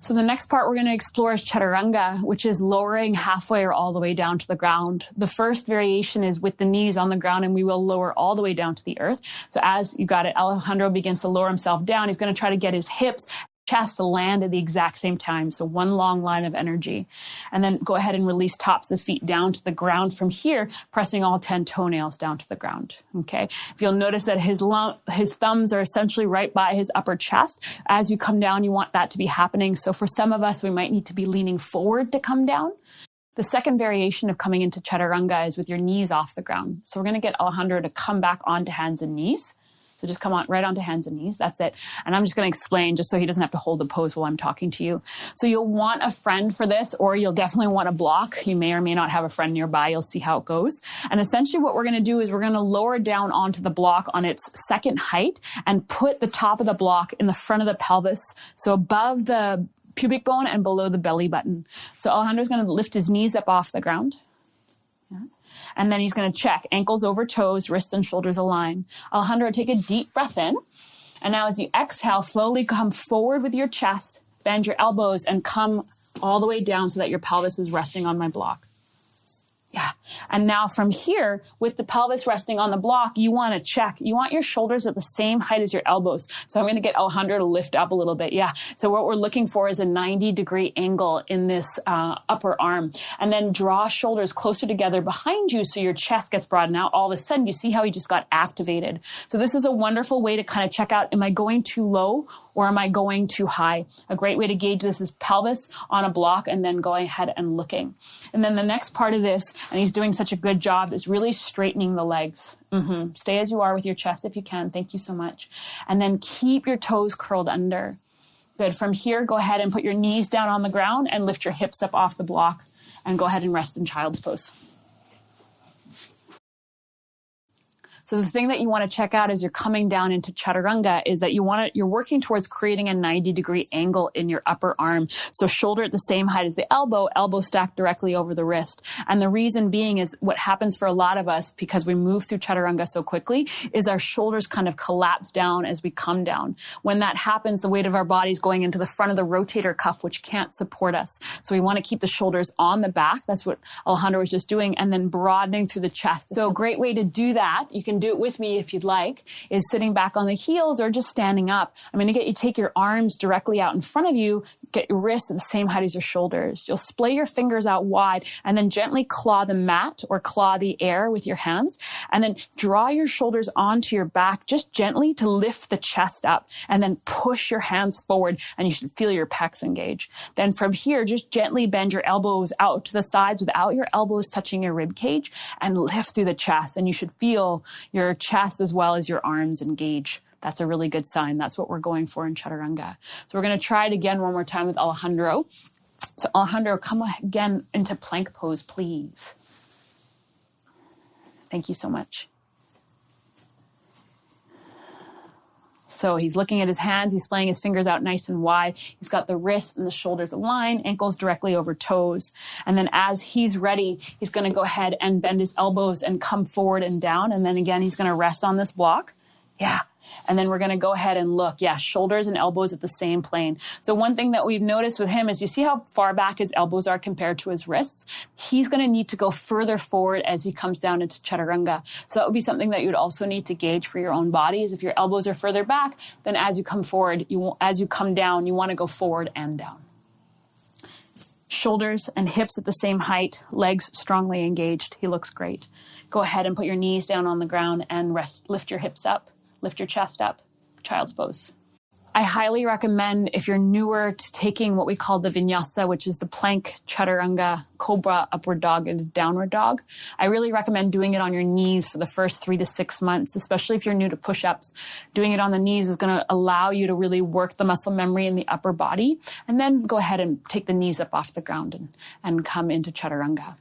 So the next part we're going to explore is Chaturanga, which is lowering halfway or all the way down to the ground. The first variation is with the knees on the ground, and we will lower all the way down to the earth. So as you got it, Alejandro begins to lower himself down. He's going to try to get his hips, chest to land at the exact same time. So one long line of energy. And then go ahead and release tops of the feet down to the ground from here, pressing all 10 toenails down to the ground. Okay. If you'll notice that his thumbs are essentially right by his upper chest. As you come down, you want that to be happening. So for some of us, we might need to be leaning forward to come down. The second variation of coming into Chaturanga is with your knees off the ground. So we're going to get Alejandro to come back onto hands and knees. So just come on right onto hands and knees. That's it. And I'm just going to explain just so he doesn't have to hold the pose while I'm talking to you. So you'll want a friend for this, or you'll definitely want a block. You may or may not have a friend nearby. You'll see how it goes. And essentially what we're going to do is we're going to lower down onto the block on its second height and put the top of the block in the front of the pelvis. So above the pubic bone and below the belly button. So Alejandro's going to lift his knees up off the ground. Yeah. And then he's going to check ankles over toes, wrists and shoulders align. Alejandro, take a deep breath in. And now as you exhale, slowly come forward with your chest, bend your elbows and come all the way down so that your pelvis is resting on my block. Yeah. And now from here, with the pelvis resting on the block, you want to check. You want your shoulders at the same height as your elbows. So I'm going to get Alejandro to lift up a little bit. Yeah. So what we're looking for is a 90-degree angle in this upper arm. And then draw shoulders closer together behind you so your chest gets broadened out. All of a sudden, you see how he just got activated. So this is a wonderful way to kind of check out, am I going too low or am I going too high? A great way to gauge this is pelvis on a block and then going ahead and looking. And then the next part of this, and he's doing such a good job, is really straightening the legs. Stay as you are with your chest if you can. Thank you so much. And then keep your toes curled under. Good. From here, go ahead and put your knees down on the ground and lift your hips up off the block and go ahead and rest in child's pose. So the thing that you want to check out as you're coming down into Chaturanga is that you're working towards creating a 90-degree angle in your upper arm. So shoulder at the same height as the elbow stacked directly over the wrist. And the reason being is what happens for a lot of us, because we move through Chaturanga so quickly, is our shoulders kind of collapse down as we come down. When that happens, the weight of our body is going into the front of the rotator cuff, which can't support us. So we want to keep the shoulders on the back. That's what Alejandro was just doing. And then broadening through the chest. So a great way to do that, you can do it with me if you'd like, is sitting back on the heels or just standing up. I'm going to get you to take your arms directly out in front of you, get your wrists at the same height as your shoulders. You'll splay your fingers out wide and then gently claw the mat or claw the air with your hands. And then draw your shoulders onto your back just gently to lift the chest up and then push your hands forward and you should feel your pecs engage. Then from here, just gently bend your elbows out to the sides without your elbows touching your rib cage and lift through the chest. And you should feel your chest as well as your arms engage. That's a really good sign. That's what we're going for in Chaturanga. So we're going to try it again one more time with Alejandro. So Alejandro, come again into plank pose, please. Thank you so much. So he's looking at his hands. He's splaying his fingers out nice and wide. He's got the wrists and the shoulders aligned, ankles directly over toes. And then as he's ready, he's going to go ahead and bend his elbows and come forward and down. And then again, he's going to rest on this block. Yeah. And then we're going to go ahead and look. Yeah, shoulders and elbows at the same plane. So one thing that we've noticed with him is you see how far back his elbows are compared to his wrists? He's going to need to go further forward as he comes down into Chaturanga. So that would be something that you'd also need to gauge for your own body, is if your elbows are further back, then as you come forward, as you come down, you want to go forward and down. Shoulders and hips at the same height, legs strongly engaged. He looks great. Go ahead and put your knees down on the ground and lift your hips up. Lift your chest up, child's pose. I highly recommend, if you're newer to taking what we call the vinyasa, which is the plank, chaturanga, cobra, upward dog, and downward dog, I really recommend doing it on your knees for the first 3 to 6 months, especially if you're new to push-ups. Doing it on the knees is going to allow you to really work the muscle memory in the upper body, and then go ahead and take the knees up off the ground and come into chaturanga.